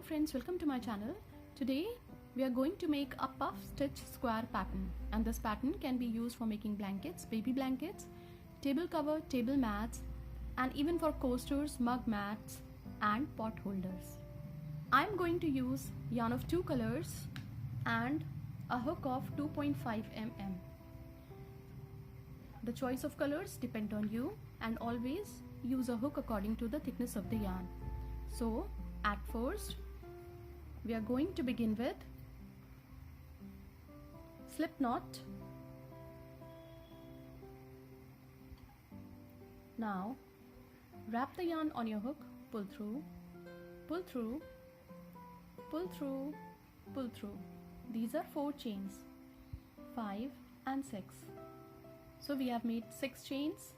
friends, welcome to my channel. Today we are going to make a puff stitch square pattern, and this pattern can be used for making blankets, baby blankets, table cover, table mats, and even for coasters, mug mats and pot holders. I am going to use yarn of 2 colors and a hook of 2.5 mm. The choice of colors depend on you, and always use a hook according to the thickness of the yarn. So at first we are going to begin with slip knot. Now wrap the yarn on your hook, pull through, pull through, pull through, pull through. These are 4 chains, 5 and 6. So we have made 6 chains.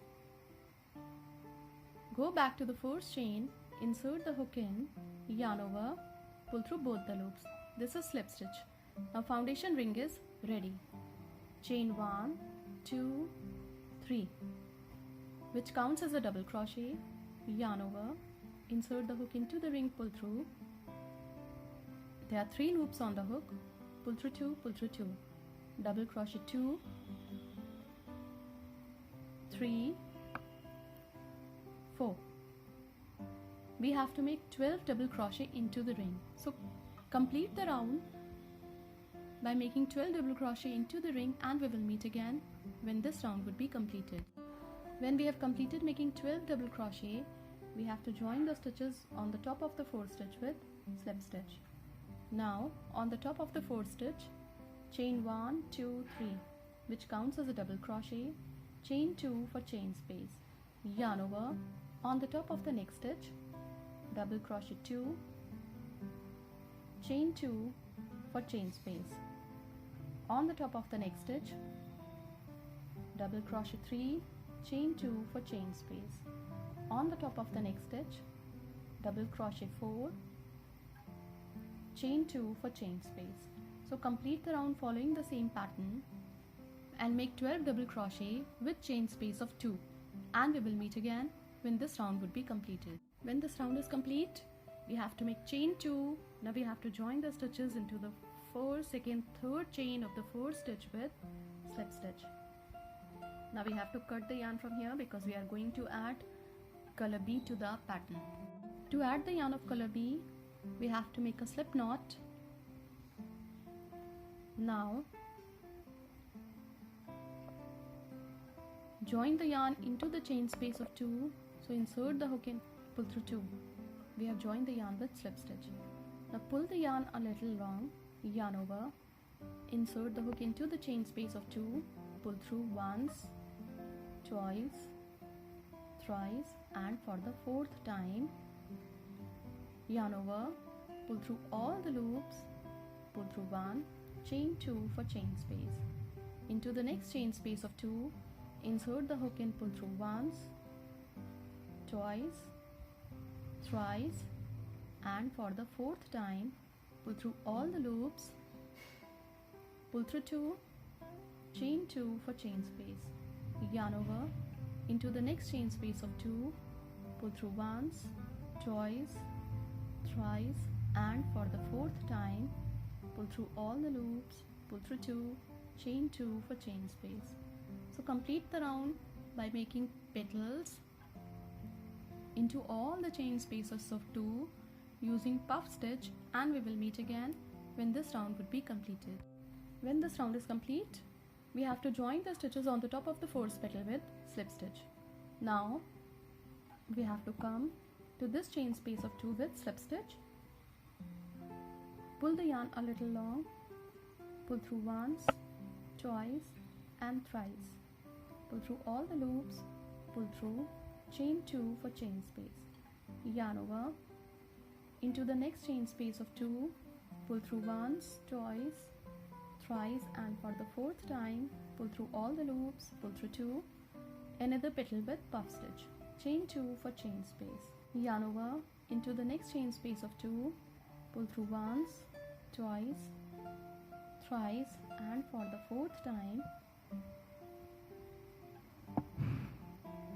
Go back to the first chain, insert the hook in, yarn over, pull through both the loops. This is slip stitch. Now foundation ring is ready. Chain 1, 2, 3, which counts as a double crochet, yarn over, insert the hook into the ring, pull through. There are 3 loops on the hook, pull through 2, pull through 2, double crochet 2, 3, 4. We have to make 12 double crochet into the ring. So complete the round by making 12 double crochet into the ring, and we will meet again when this round would be completed. When we have completed making 12 double crochet, we have to join the stitches on the top of the 4th stitch with slip stitch. Now on the top of the 4th stitch, chain 1, 2, 3, which counts as a double crochet, chain 2 for chain space, yarn over, on the top of the next stitch, double crochet 2, chain 2 for chain space, on the top of the next stitch, double crochet 3, chain 2 for chain space, on the top of the next stitch, double crochet 4, chain 2 for chain space. So complete the round following the same pattern and make 12 double crochet with chain space of 2, and we will meet again when this round would be completed. When this round is complete, we have to make chain 2. Now we have to join the stitches into the 1st, 2nd, 3rd chain of the 4th stitch with slip stitch. Now we have to cut the yarn from here because we are going to add color B to the pattern. To add the yarn of color B, we have to make a slip knot. Now join the yarn into the chain space of 2. So insert the hook in, pull through 2. We have joined the yarn with slip stitch. Now pull the yarn a little long, yarn over, insert the hook into the chain space of 2, pull through once, twice, thrice, and for the 4th time, yarn over, pull through all the loops, pull through 1, chain 2 for chain space. Into the next chain space of 2, insert the hook in, pull through once, twice, thrice, and for the 4th time, pull through all the loops, pull through 2, chain 2 for chain space, yarn over, into the next chain space of 2, pull through once, twice, thrice, and for the 4th time, pull through all the loops, pull through 2, chain 2 for chain space. So complete the round by making petals into all the chain spaces of 2 using puff stitch, and we will meet again when this round would be completed. When this round is complete, we have to join the stitches on the top of the 4th petal with slip stitch. Now we have to come to this chain space of 2 with slip stitch, pull the yarn a little long, pull through once, twice, and thrice, pull through all the loops, pull through, chain 2 for chain space, yarn over, into the next chain space of 2, pull through once, twice, thrice, and for the 4th time, pull through all the loops, pull through 2, another petal with puff stitch, chain 2 for chain space, yarn over, into the next chain space of 2, pull through once, twice, thrice, and for the 4th time,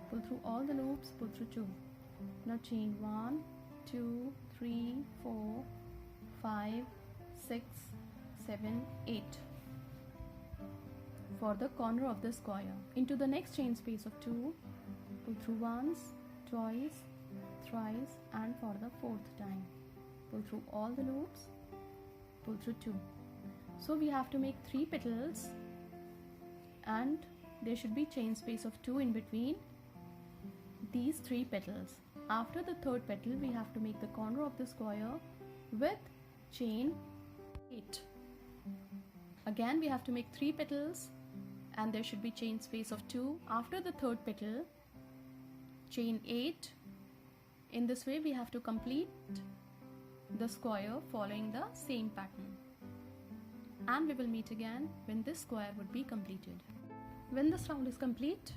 pull through all the loops, pull through 2. Now chain 1, 2, 3, 4, 5, 6, 7, 8 for the corner of the square. Into the next chain space of 2, pull through once, twice, thrice, and for the fourth time pull through all the loops, pull through 2. So we have to make 3 petals and there should be chain space of 2 in between these 3 petals. After the third petal we have to make the corner of the square with chain 8. Again we have to make 3 petals and there should be chain space of 2. After the third petal, chain 8. In this way we have to complete the square following the same pattern. And we will meet again when this square would be completed. When this round is complete,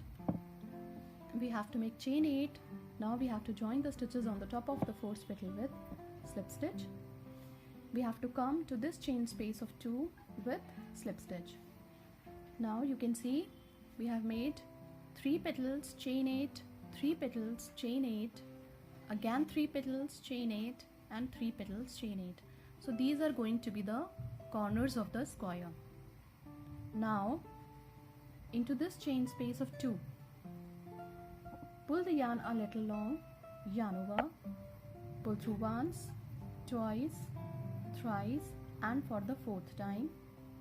we have to make chain 8. Now we have to join the stitches on the top of the fourth petal with slip stitch. We have to come to this chain space of 2 with slip stitch. Now you can see we have made 3 petals, chain 8, 3 petals, chain 8, again 3 petals, chain 8, and 3 petals, chain 8. So these are going to be the corners of the square. Now into this chain space of 2, pull the yarn a little long, yarn over, pull through once, twice, thrice, and for the fourth time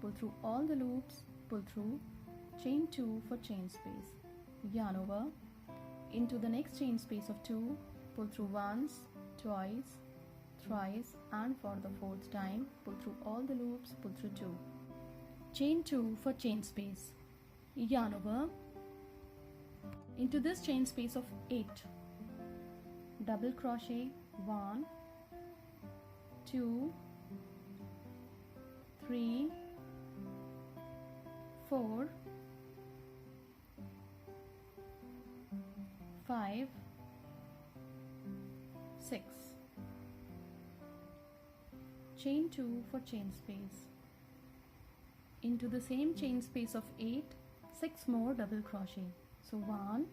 pull through all the loops, pull through, chain 2 for chain space, yarn over, into the next chain space of 2, pull through once, twice, thrice, and for the fourth time pull through all the loops, pull through 2, chain 2 for chain space, yarn over, into this chain space of 8, double crochet 1, 2, 3, 4, 5, 6, chain 2 for chain space, into the same chain space of 8, 6 more double crochet. So 1,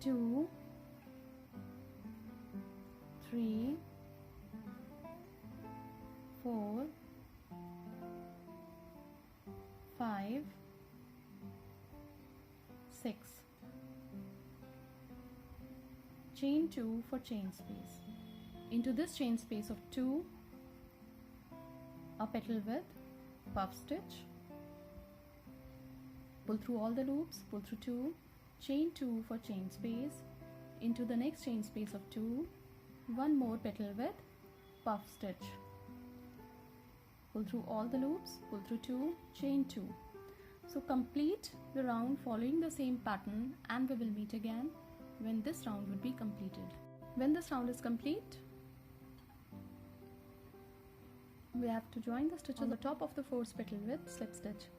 2, 3, 4, 5, 6, chain 2 for chain space. Into this chain space of 2, a petal with puff stitch, pull through all the loops, pull through 2, chain 2 for chain space, into the next chain space of 2, one more petal with puff stitch, pull through all the loops, pull through 2, chain 2. So complete the round following the same pattern and we will meet again when this round will be completed. When this round is complete, we have to join the stitch on the top of the fourth petal with slip stitch.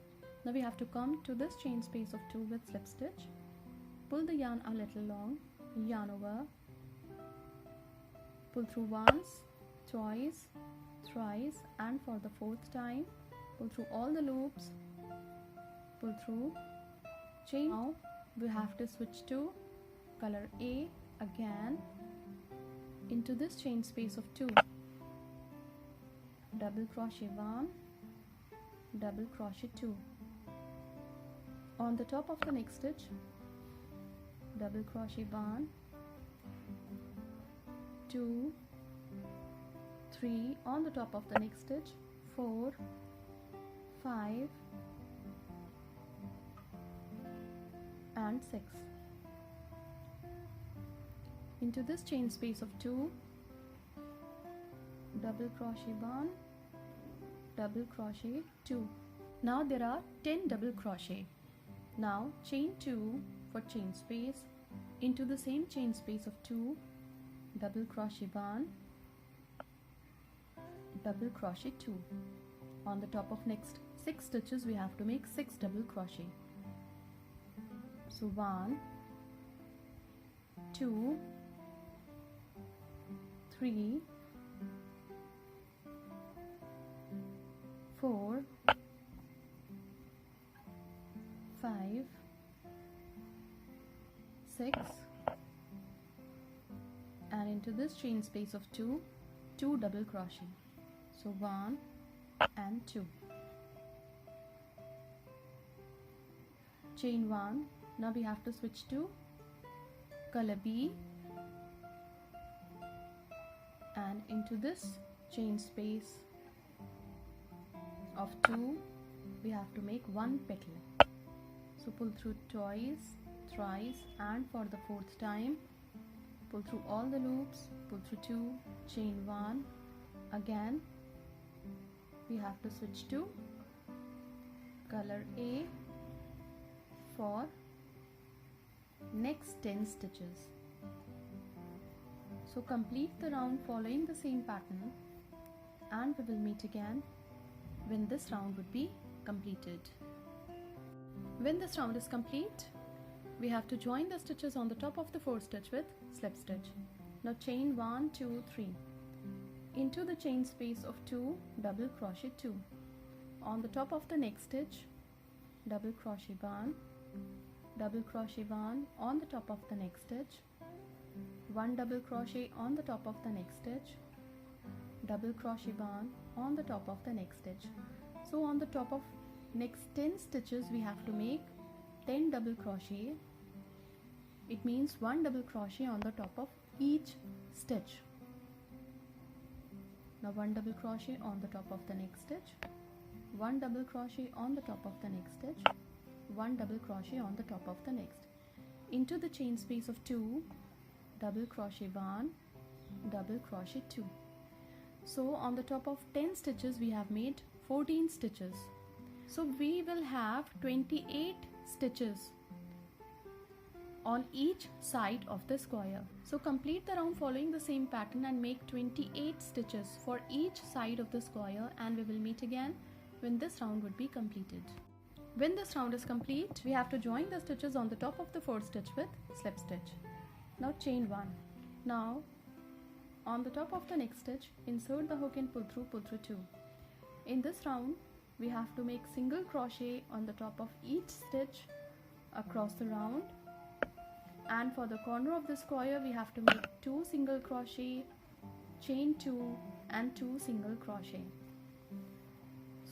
Now we have to come to this chain space of 2 with slip stitch, pull the yarn a little long, yarn over, pull through once, twice, thrice, and for the fourth time pull through all the loops, pull through, chain. Now we have to switch to color A again, into this chain space of 2, double crochet 1, double crochet 2, on the top of the next stitch, double crochet 1, 2, 3, on the top of the next stitch, 4, 5, and 6. Into this chain space of 2, double crochet 1, double crochet 2. Now there are 10 double crochet. Now chain 2 for chain space, into the same chain space of 2, double crochet 1, double crochet 2. On the top of next 6 stitches we have to make 6 double crochet. So 1, 2, 3, 4, 5, 6, and into this chain space of 2, 2 double crochet. So 1 and 2. Chain 1. Now we have to switch to color B, and into this chain space of 2 we have to make 1 petal. So pull through twice, thrice, and for the 4th time pull through all the loops, pull through 2, chain 1. Again we have to switch to color A for next 10 stitches. So complete the round following the same pattern, and we will meet again when this round would be completed. When this round is complete, we have to join the stitches on the top of the 4th stitch with slip stitch. Now chain 1, 2, 3. Into the chain space of 2, double crochet 2. On the top of the next stitch, double crochet 1, double crochet 1 on the top of the next stitch, 1 double crochet on the top of the next stitch, double crochet 1 on the top of the next stitch. So on the top of next 10 stitches we have to make 10 double crochet. It means 1 double crochet on the top of each stitch. Now 1 double crochet on the top of the next stitch, 1 double crochet on the top of the next stitch, 1 double crochet on the top of the next. Into the chain space of 2, double crochet 1, double crochet 2. So on the top of 10 stitches we have made 14 stitches. So we will have 28 stitches on each side of the square. So complete the round following the same pattern and make 28 stitches for each side of the square, and we will meet again when this round would be completed. When this round is complete, we have to join the stitches on the top of the 4th stitch with slip stitch. Now chain 1. Now on the top of the next stitch, insert the hook and pull through 2. In this round we have to make single crochet on the top of each stitch across the round, and for the corner of the square we have to make 2 single crochet, chain 2 and 2 single crochet.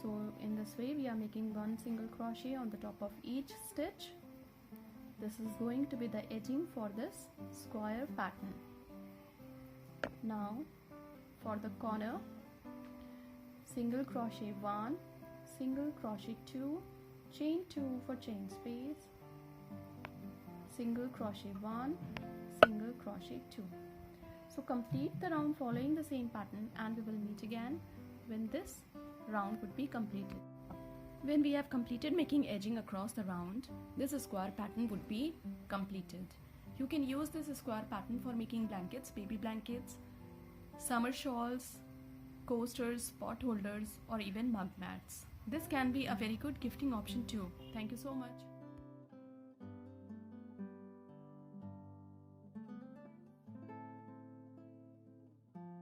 So in this way we are making 1 single crochet on the top of each stitch. This is going to be the edging for this square pattern. Now for the corner, single crochet 1, single crochet 2, chain 2 for chain space, single crochet 1, single crochet 2. So complete the round following the same pattern, and we will meet again when this round would be completed. When we have completed making edging across the round, this square pattern would be completed. You can use this square pattern for making blankets, baby blankets, summer shawls, coasters, pot holders, or even mug mats. This can be a very good gifting option too. Thank you so much.